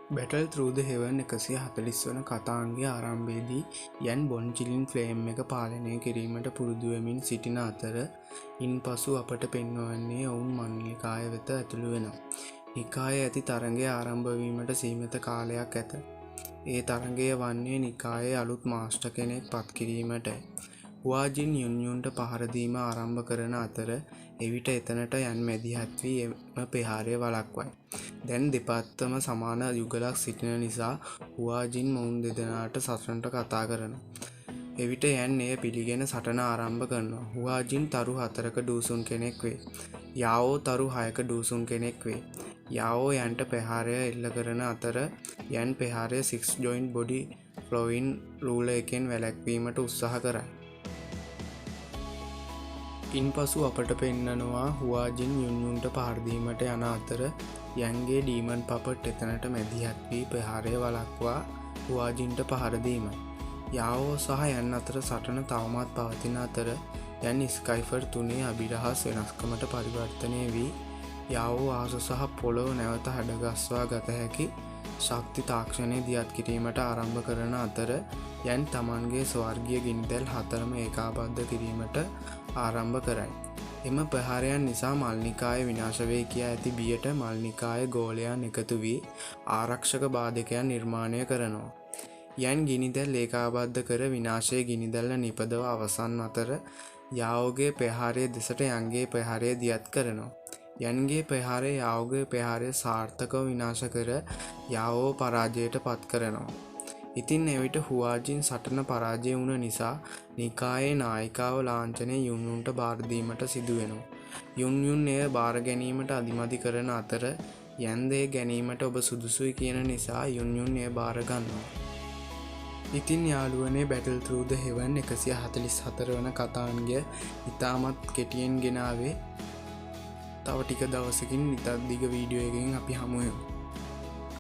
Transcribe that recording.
Battle Through the Heaven 140 වන කතාංගයේ ආරම්භයේදී යන් බොන්චිලින් ෆ්ලේම් එක පාලනය කිරීමට පුරුදු වෙමින් සිටින අතර ඉන්පසු අපට පෙන්වන්නේ ඔවුන් මන්නිකාය වෙත ඇතුළු වෙනවා. නිකායේ ඇති තරඟය ආරම්භ වීමට සීමිත කාලයක් ඇත. ඒ තරඟය වන්නේ නිකායේ අලුත් මාස්ටර් කෙනෙක් පත් කිරීමටයි. හුවාජින් යුන්යුන්ට පහර දීම ආරම්භ කරන අතර එවිට එතනට යන් මැදිහත් වී එම ප්‍රහාරය වළක්වයි. දැන් දෙපැත්තම සමාන යුගලක් සිටින නිසා හුවාජින් මොවුන් දෙදෙනාට සටනට කතා කරනවා. එවිට යන් එය පිළිගෙන සටන ආරම්භ කරනවා. හුවාජින් තරු 4ක ඩූසුන් කෙනෙක් වේ. යාओ තරු 6ක ඩූසුන් කෙනෙක් වේ. යාओ යන්ට ප්‍රහාරය එල්ල කරන අතර යන් ප්‍රහාරය 6 ජොයින්ට් බොඩි ෆ්ලෝයින් රූලර් එකෙන් වැළැක්වීමට උත්සාහ කරයි. ඉන්පසු අපට පෙන්නනවා හුවාජින් යුන්යුන්ට පහර දීමට යන අතර යන්ගේ ඩීමන් පපට් එතනට මැදිහත් වී ප්‍රහාරය වළක්වා හුවාජින්ට පහර දීමයි. යාओ සහ යන් අතර සටන තවමත් පවතින අතර යන් ස්කයිෆර් 3 අභිරහස් වෙනස්කමට පරිවර්තනය වී යාओ ආස සහ පොළොව නැවත හැඩගස්වා ගත හැකි ශක්ති තාක්ෂණය දියත් කිරීමට ආරම්භ කරන අතර යන් තමන්ගේ ස්වර්ගීය ගිනිදැල් 4ම ඒකාබද්ධ කිරීමට ආරම්භ කරයි. එම ප්‍රහාරයන් නිසා මල්නිකාය විනාශ වේ කියා ඇති බියට මල්නිකාය ගෝලයන් එකතු වී ආරක්ෂක බාධකයන් නිර්මාණය කරනවා. යන් ගිනිදැල් ඒකාබද්ධ කර විනාශයේ ගිනිදැල්ල නිපදව අවසන් අතර යාओගේ ප්‍රහාරය දෙසට යන්ගේ ප්‍රහාරය දියත් කරනවා. යන්ගේ ප්‍රහාරය යාओගේ ප්‍රහාරය සාර්ථකව විනාශ කර යාओ පරාජයට පත් කරනවා. ඉතින් එවිට හුවාජින් සටන පරාජය වුණ නිසා නිකායේ නායිකාව ලාංඡනය යුන්යුන්ට බාර දීමට සිදු වෙනවා. යුන්යුන් එය බාර ගැනීමට අදිමදි කරන අතර යන් දේ ගැනීමට ඔබ සුදුසුයි කියන නිසා යුන්යුන් එය බාර ගන්නවා. ඉතින් යාළුවනේ Battle Through the Heaven 144 වන කතාංගය ඉතාමත් කෙටියෙන් ගෙනාවේ. තව ටික දවසකින් ඉතත් දිග වීඩියෝ එකකින් අපි හමු වෙමු.